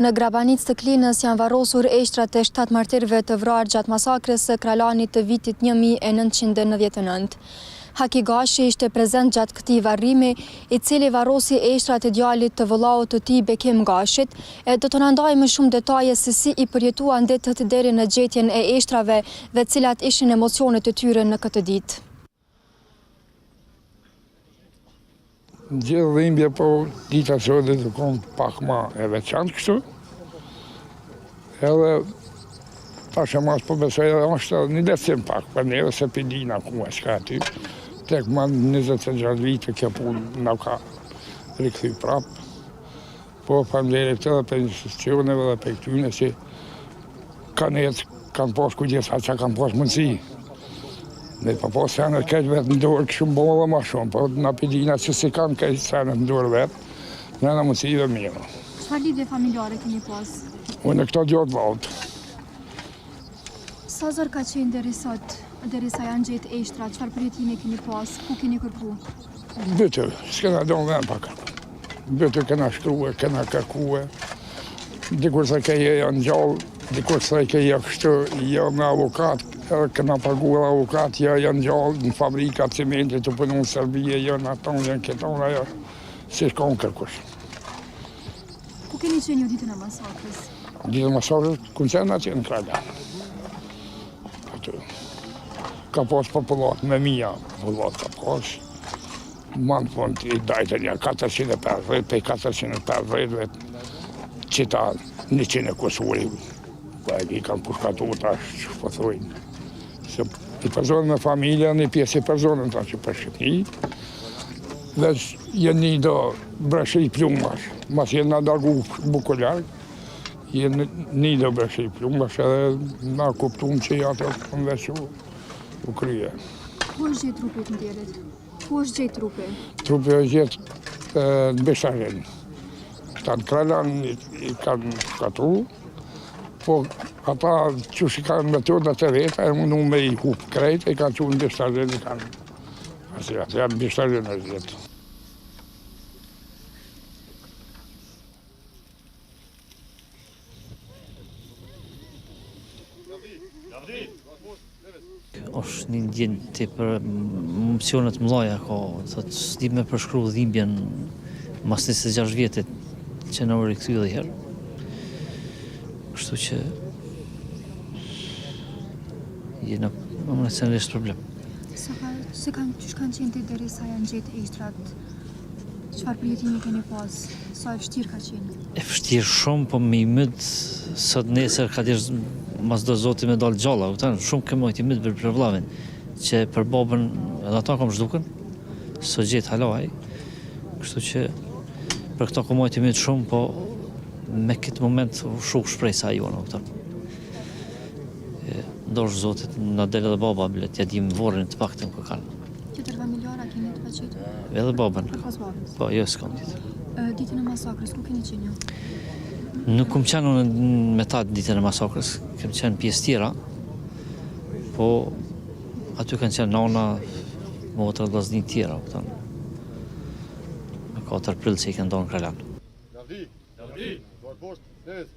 Në Grabanic të Klinës janë varrosur eshtrat e 7 martirëve të vrarë gjatë masakrës së Kralanit të vitit 1999. Haki Gashi ishte prezent gjatë këtij varrimi, i cili varrosi eshtrat e djalit të vëllaut të tij Bekim Gashit, e do të na ndajë më shumë detaje se si i përjetuan ditët deri në gjetjen e eshtrave dhe cilat ishin emocionet e tyre në këtë ditë. Gjithë dhimbje, po dita sot të konë pak ma e veçantë kështu. Edhe tash e mas po besoj edhe është një decim pak, për neve se pidina ku e shka aty. Tek ma 26 vite kjo punë në ka rikëthy prapë. Po familjerit të dhe për institucioneve dhe për këtyne që kanë pas kujdesa që kanë pas mundësi. Dhe pa po senet këtë vetë në dorë këshu më dhe ma shumë, po në pidina që si kanë këtë senet në dorë vetë, në në mundësi dhe mirë. Çfarë lidhje familjare keni pas? Unë e këto gjotë vautë. Sa zor ka qenë derisa janë gjetë eshtra, çfarë përjetimi keni pas, ku keni kërku? Bëtë, s'kena do në vend pak. Bëtë kena shkrue, kena kërkue. Dikur se keje janë gjallë, dikur se keje kështu, jo me avokat, këna pagu avokat, jo janë gjallë në fabrika cimentit të punu në Serbije, jo në aton, jo në keton, jo si shkon kërkush. Ku keni qenë ju ditën e masakrës? Ditën e masakrës, ku qenë atë në Kralja. Ka pas popullat me mija, popullat ka pas. Manë fund i dajtën ja 450, pe 450 qita 100 kusuri. I kanë pushkatu tash, që po thujnë. Se i personën me familja, një pjesë i personën ta që për Shqipni, dhe jenë një do breshë i plumbash, mas jenë nga dargu bukullar, jenë një do breshë i plumbash edhe nga kuptum që jatë në veç u krye. Ku është gjetë trupit në djerit? Ku është gjetë trupit? Trupit është gjetë në Beshtarin. Këta në Kralan i kanë shkatu, po ata që shi kanë metodat e veta, e mundu me i hupë krejt, e kanë që në Beshtarin i kanë. Asi atë janë Beshtarin është gjetë. Është një ndjenë të për emocionet mëdhaja ka, thot s'di me përshkru dhimbjen mas 26 vjetit që në rikëthy dhe herë. Kështu që jena emocionalisht problem. Që kanë qenë të derisa janë gjetë eshtrat? Çfarë përjetimi keni pas? Sa e vështirë ka qenë? E vështirë shumë, po me i mëdë sot nesër ka dirë mas do zoti me dalë gjalla, shumë këmojt i mëdë për vlavin, që për babën edhe ata kom zhdukën, së gjetë halaj, kështu që për këta këmojt i mëdë shumë, po me këtë moment shumë shprej sa jona, ndosh zotit në delë dhe baba, bile t'ja dim vorën të pak të më këkanë. Qëtër familjara keni të paqitur? Edhe babën. Për pas babës? Po, jo s'kam ditë. Ditën e masakrës, ku keni qenë ju? Nuk kum qenë me ta ditën e masakrës, kem qenë pjesë tjera, po aty kanë qenë nana, motra dhe vllazni tjera, me 4 prill që i kanë ndonë Kralan. Lavdi, dorë poshtë, levës.